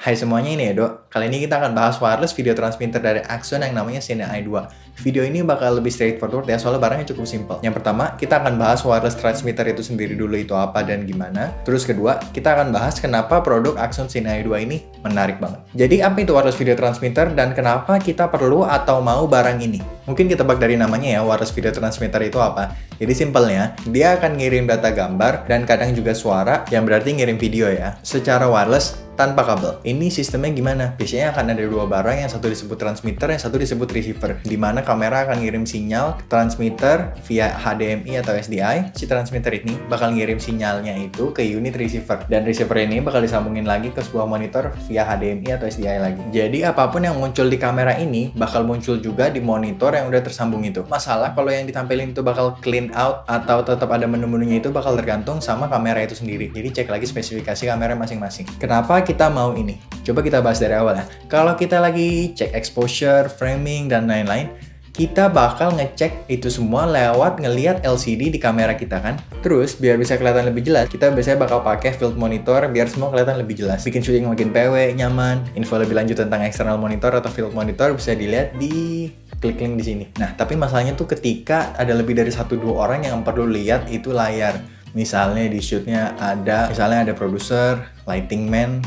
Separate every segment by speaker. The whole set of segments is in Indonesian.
Speaker 1: Hai semuanya, ini Edo. Kali ini kita akan bahas wireless video transmitter dari Axon yang namanya Cine i2. Video ini bakal lebih straightforward ya, soalnya barangnya cukup simple. Yang pertama, kita akan bahas wireless transmitter itu sendiri dulu, itu apa dan gimana. Terus kedua, kita akan bahas kenapa produk Axon Cine i2 ini menarik banget. Jadi apa itu wireless video transmitter dan kenapa kita perlu atau mau barang ini? Mungkin kita tebak dari namanya ya, wireless video transmitter itu apa. Jadi simpelnya, dia akan ngirim data gambar dan kadang juga suara, yang berarti ngirim video ya, secara wireless tanpa kabel. Ini sistemnya gimana? Biasanya akan ada dua barang, yang satu disebut transmitter, yang satu disebut receiver. Di mana kamera akan ngirim sinyal ke transmitter via HDMI atau SDI. Si transmitter ini bakal ngirim sinyalnya itu ke unit receiver. Dan receiver ini bakal disambungin lagi ke sebuah monitor via HDMI atau SDI lagi. Jadi apapun yang muncul di kamera ini bakal muncul juga di monitor yang udah tersambung itu. Masalah kalau yang ditampilin itu bakal clean out atau tetap ada menu-menunya itu bakal tergantung sama kamera itu sendiri. Jadi cek lagi spesifikasi kamera masing-masing. Kenapa kita mau ini? Coba kita bahas dari awal ya. Kalau kita lagi cek exposure, framing, dan lain-lain, kita bakal ngecek itu semua lewat ngelihat LCD di kamera kita kan. Terus biar bisa kelihatan lebih jelas, kita biasanya bakal pakai field monitor biar semua kelihatan lebih jelas. Bikin shooting makin PW, nyaman. Info lebih lanjut tentang external monitor atau field monitor bisa dilihat di klik link di sini. Nah, tapi masalahnya tuh ketika ada lebih dari 1-2 orang yang perlu lihat itu layar. Misalnya di shootnya misalnya ada produser, lighting man,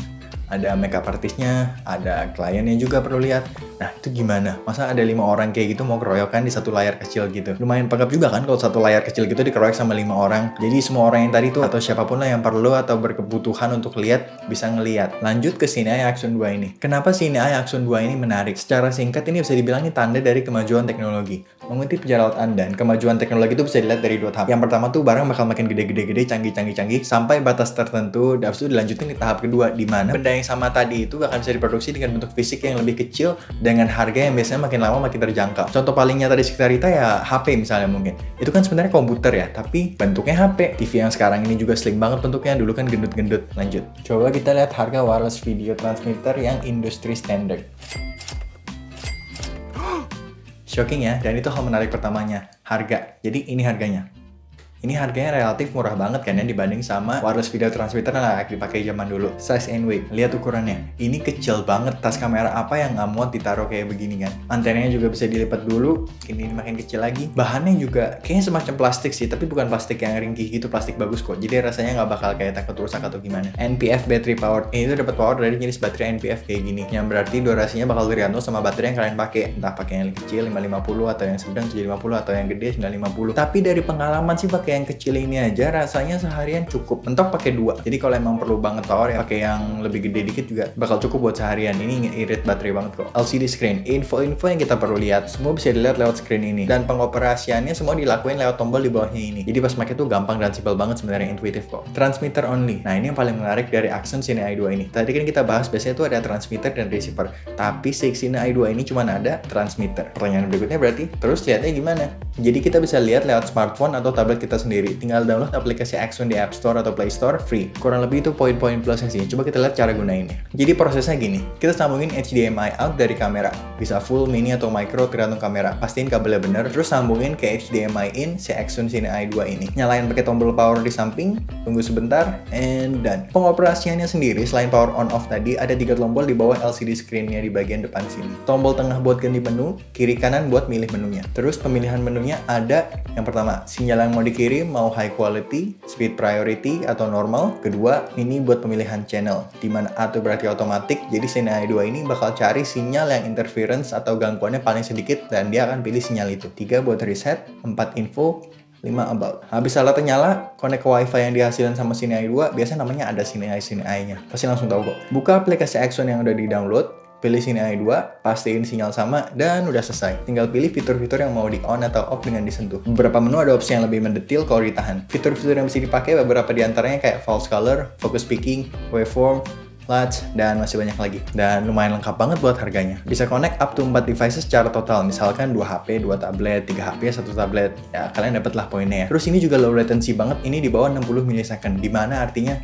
Speaker 1: ada makeup artisnya, ada kliennya juga perlu lihat. Nah, itu gimana? Masa ada 5 orang kayak gitu mau keroyokan di satu layar kecil gitu? Lumayan pegap juga kan kalau satu layar kecil gitu dikeroyok sama 5 orang. Jadi semua orang yang tadi tuh atau siapapun lah yang perlu atau berkebutuhan untuk lihat bisa ngelihat. Lanjut ke Cine i Axon 2 ini. Kenapa Cine i Axon 2 ini menarik? Secara singkat ini bisa dibilang ini tanda dari kemajuan teknologi. Mengutip Gerald Andan, kemajuan teknologi itu bisa dilihat dari 2 tahap. Yang pertama tuh barang bakal makin gede-gede, canggih sampai batas tertentu, dan habis itu dilanjutin di tahap kedua di mana benda yang sama tadi itu akan bisa diproduksi dengan bentuk fisik yang lebih kecil dengan harga yang biasanya makin lama makin terjangkau. Contoh paling nyata di sekitar kita ya HP misalnya mungkin. Itu kan sebenarnya komputer ya, tapi bentuknya HP. TV yang sekarang ini juga slim banget bentuknya, dulu kan gendut-gendut. Lanjut. Coba kita lihat harga wireless video transmitter yang industri standard. Shocking ya, dan itu hal menarik pertamanya, harga. Jadi ini harganya. Ini harganya relatif murah banget kan ya dibanding sama wireless video transmitter yang dipakai zaman dulu. Size and weight, lihat ukurannya. Ini kecil banget, tas kamera apa yang nggak muat ditaruh kayak begini kan. Antenanya juga bisa dilipat dulu, ini makin kecil lagi. Bahannya juga kayaknya semacam plastik sih, tapi bukan plastik yang ringkih gitu, plastik bagus kok. Jadi rasanya nggak bakal kayak takut rusak atau gimana. NPF battery power, ini tuh dapat power dari jenis baterai NPF kayak gini, yang berarti durasinya bakal tergantung sama baterai yang kalian pakai. Entah pakai yang kecil 550 atau yang sedang 750 atau yang gede 950. Tapi dari pengalaman sih pakai yang kecil ini aja rasanya seharian cukup. Mentok pakai 2. Jadi kalau emang perlu banget power ya pakai yang lebih gede dikit juga bakal cukup buat seharian. Ini ngirit baterai banget kok. LCD screen, info-info yang kita perlu lihat semua bisa dilihat lewat screen ini. Dan pengoperasiannya semua dilakuin lewat tombol di bawahnya ini. Jadi pas pakai tuh gampang dan simpel banget sebenarnya, intuitif kok. Transmitter only. Nah, ini yang paling menarik dari Axon Cine i2 ini. Tadi kan kita bahas biasanya tuh ada transmitter dan receiver. Tapi si Cine i2 ini cuma ada transmitter. Pertanyaan berikutnya berarti terus lihatnya gimana? Jadi kita bisa lihat lewat smartphone atau tablet kita sendiri. Tinggal download aplikasi Axon di App Store atau Play Store free. Kurang lebih itu poin-poin plusnya sih. Coba kita lihat cara gunainnya. Jadi prosesnya gini. Kita sambungin HDMI out dari kamera. Bisa full, mini, atau micro tergantung kamera. Pastiin kabelnya bener. Terus sambungin ke HDMI in si Axon Cine i2 ini. Nyalain pakai tombol power di samping. Tunggu sebentar. And done. Pengoperasiannya sendiri selain power on off tadi, ada 3 tombol di bawah LCD screen-nya di bagian depan sini. Tombol tengah buat ganti menu. Kiri kanan buat milih menunya. Terus pemilihan menunya ada yang pertama, sinyal yang mau dikirim mau high quality, speed priority, atau normal. Kedua, ini buat pemilihan channel, dimana A itu berarti otomatis, jadi Cine i2 ini bakal cari sinyal yang interference atau gangguannya paling sedikit, dan dia akan pilih sinyal itu. 3 buat reset, 4 info, 5 about. Habis alatnya nyala, connect ke wifi yang dihasilkan sama Cine i2, biasanya namanya ada Cine i-nya. Pasti langsung tahu kok. Buka aplikasi Axon yang udah di-download, pilih Cine i2, pastiin sinyal sama, dan udah selesai. Tinggal pilih fitur-fitur yang mau di-on atau off dengan disentuh. Beberapa menu ada opsi yang lebih mendetil kalau ditahan. Fitur-fitur yang bisa dipakai beberapa diantaranya kayak false color, focus peaking, waveform, latch, dan masih banyak lagi. Dan lumayan lengkap banget buat harganya. Bisa connect up to 4 devices secara total. Misalkan 2 HP, 2 tablet, 3 HP, 1 tablet. Ya, kalian dapet lah poinnya ya. Terus ini juga low latency banget. Ini di bawah 60 ms. Dimana artinya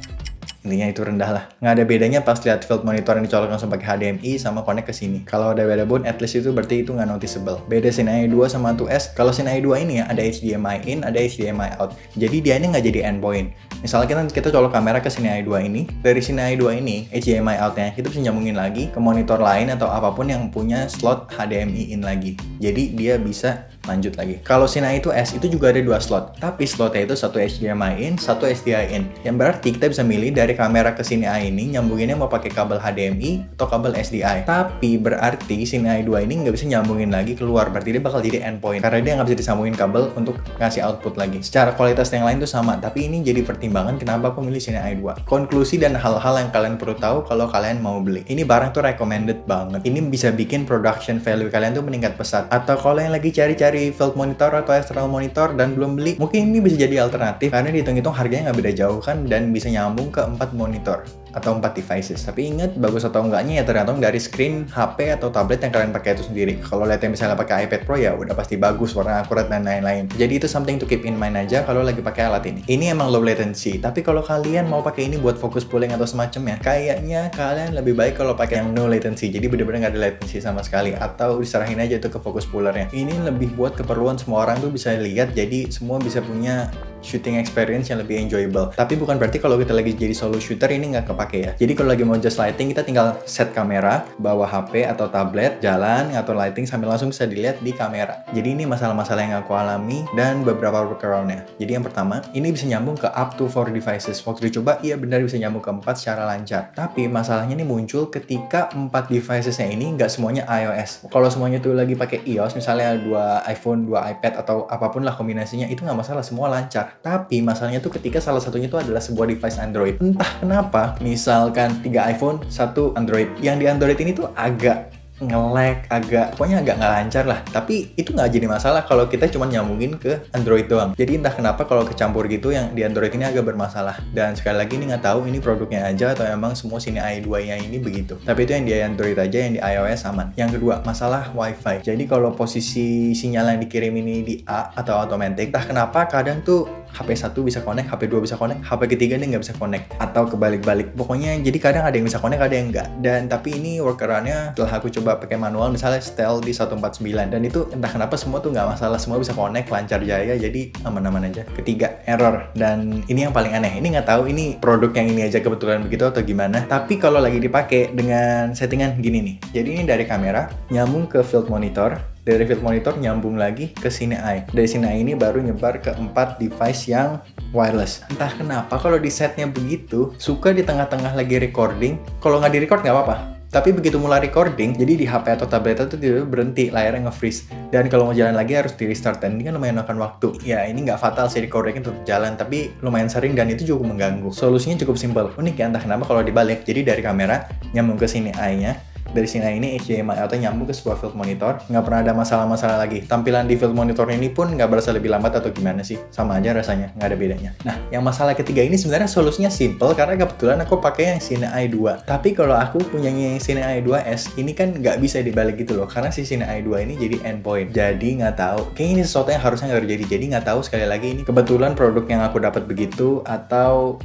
Speaker 1: Intinya itu rendah lah. Nggak ada bedanya pas lihat field monitor yang dicolok langsung pakai HDMI sama connect ke sini. Kalau ada beda pun, at least itu berarti itu nggak noticeable. Beda Sine i2 sama 2S. Kalau Sine i2 ini ya ada HDMI in, ada HDMI out. Jadi dia ini nggak jadi endpoint. Misalnya kita colok kamera ke Sine i2 ini, dari Sine i2 ini HDMI outnya kita bisa nyambungin lagi ke monitor lain atau apapun yang punya slot HDMI in lagi. Jadi dia bisa lanjut lagi. Kalau Sine i2S itu juga ada 2 slot, tapi slotnya itu satu HDMI in, satu SDI in. Yang berarti kita bisa milih dari kamera ke Sine i ini nyambunginnya mau pakai kabel HDMI atau kabel SDI. Tapi berarti Sine i2 ini nggak bisa nyambungin lagi keluar, berarti dia bakal jadi endpoint karena dia nggak bisa disambungin kabel untuk ngasih output lagi. Secara kualitas yang lain tuh sama, tapi ini jadi pertimbangan kenapa aku milih Sine i2. Konklusi dan hal-hal yang kalian perlu tahu kalau kalian mau beli. Ini barang tuh recommended banget. Ini bisa bikin production value kalian tuh meningkat pesat. Atau kalau yang lagi cari-cari field monitor atau external monitor dan belum beli, mungkin ini bisa jadi alternatif karena dihitung-hitung harganya nggak beda jauh kan dan bisa nyambung ke 4 monitor atau 4 devices. Tapi ingat, bagus atau enggaknya ya tergantung dari screen, HP, atau tablet yang kalian pakai itu sendiri. Kalau lihat yang misalnya pakai iPad Pro ya udah pasti bagus, warna akurat dan lain-lain. Jadi itu something to keep in mind aja kalau lagi pakai alat ini. Ini emang low latency, tapi kalau kalian mau pakai ini buat fokus pooling atau semacamnya, kayaknya kalian lebih baik kalau pakai yang no latency. Jadi bener-bener nggak ada latency sama sekali, atau diserahin aja itu ke fokus poolernya. Ini lebih buat keperluan semua orang tuh bisa lihat, jadi semua bisa punya shooting experience yang lebih enjoyable. Tapi bukan berarti kalau kita lagi jadi solo shooter ini nggak kepake ya. Jadi kalau lagi mau just lighting, kita tinggal set kamera, bawa HP atau tablet, jalan, ngatur lighting sambil langsung bisa dilihat di kamera. Jadi ini masalah-masalah yang aku alami dan beberapa workaround-nya. Jadi yang pertama, ini bisa nyambung ke up to 4 devices. Waktu dicoba, iya benar bisa nyambung ke 4 secara lancar. Tapi masalahnya ini muncul ketika 4 devices-nya ini nggak semuanya iOS. Kalau semuanya tuh lagi pakai iOS, misalnya 2 iPhone, 2 iPad, atau apapun lah kombinasinya, itu nggak masalah, semua lancar. Tapi masalahnya tuh ketika salah satunya itu adalah sebuah device Android. Entah kenapa, misalkan 3 iPhone, 1 Android. Yang di Android ini tuh agak nge-lag, pokoknya agak nggak lancar lah. Tapi itu nggak jadi masalah kalau kita cuma nyambungin ke Android doang. Jadi entah kenapa kalau kecampur gitu yang di Android ini agak bermasalah. Dan sekali lagi ini nggak tahu ini produknya aja atau emang semua Sine i2-nya ini begitu. Tapi itu yang di Android aja, yang di iOS aman. Yang kedua, masalah WiFi. Jadi kalau posisi sinyal yang dikirim ini di A atau automatic, entah kenapa kadang tuh HP 1 bisa connect, HP 2 bisa connect, HP ketiga nih nggak bisa connect. Atau kebalik-balik. Pokoknya jadi kadang ada yang bisa connect, ada yang nggak. Dan tapi ini workaround-nya setelah aku coba pakai manual, misalnya setel di 149. Dan itu entah kenapa semua tuh nggak masalah. Semua bisa connect, lancar jaya, jadi aman-aman aja. Ketiga, error. Dan ini yang paling aneh. Ini nggak tahu ini produk yang ini aja kebetulan begitu atau gimana. Tapi kalau lagi dipakai dengan settingan gini nih. Jadi ini dari kamera, nyambung ke field monitor. Dari field monitor nyambung lagi ke Sine i. Dari Sine i ini baru nyebar ke 4 device yang wireless. Entah kenapa kalau di setnya begitu, suka di tengah-tengah lagi recording, kalau nggak di-record nggak apa-apa. Tapi begitu mulai recording, jadi di HP atau tablet itu tiba-tiba berhenti, layarnya nge-freeze. Dan kalau mau jalan lagi harus di-restart, dan ini kan lumayan makan waktu. Ya ini nggak fatal sih, recordingnya tetap jalan, tapi lumayan sering dan itu cukup mengganggu. Solusinya cukup simpel. Unik ya, entah kenapa kalau dibalik. Jadi dari kamera, nyambung ke Sine i-nya. Dari Sine i ini HDMI atau nyambung ke sebuah field monitor, nggak pernah ada masalah-masalah lagi. Tampilan di field monitor ini pun nggak berasa lebih lambat atau gimana sih, sama aja rasanya, nggak ada bedanya. Nah, yang masalah ketiga ini sebenarnya solusinya simple karena kebetulan aku pakai yang Sine i2. Tapi kalau aku punya yang Sine i2S, ini kan nggak bisa dibalik gitu loh, karena si Sine i2 ini jadi endpoint. Jadi nggak tahu, kayaknya ini sesuatu yang harusnya nggak terjadi. Jadi nggak tahu, sekali lagi ini kebetulan produk yang aku dapat begitu atau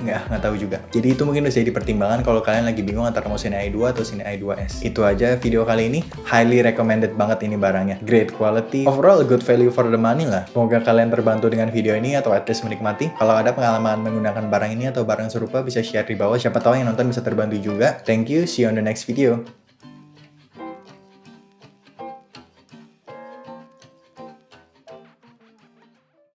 Speaker 1: nggak tahu juga. Jadi itu mungkin bisa jadi pertimbangan kalau kalian lagi bingung antara mau Sine i2 atau Sine i2S. Itu aja video kali ini. Highly recommended banget ini barangnya. Great quality. Overall, a good value for the money lah. Semoga kalian terbantu dengan video ini atau at least menikmati. Kalau ada pengalaman menggunakan barang ini atau barang serupa bisa share di bawah. Siapa tahu yang nonton bisa terbantu juga. Thank you. See you on the next video.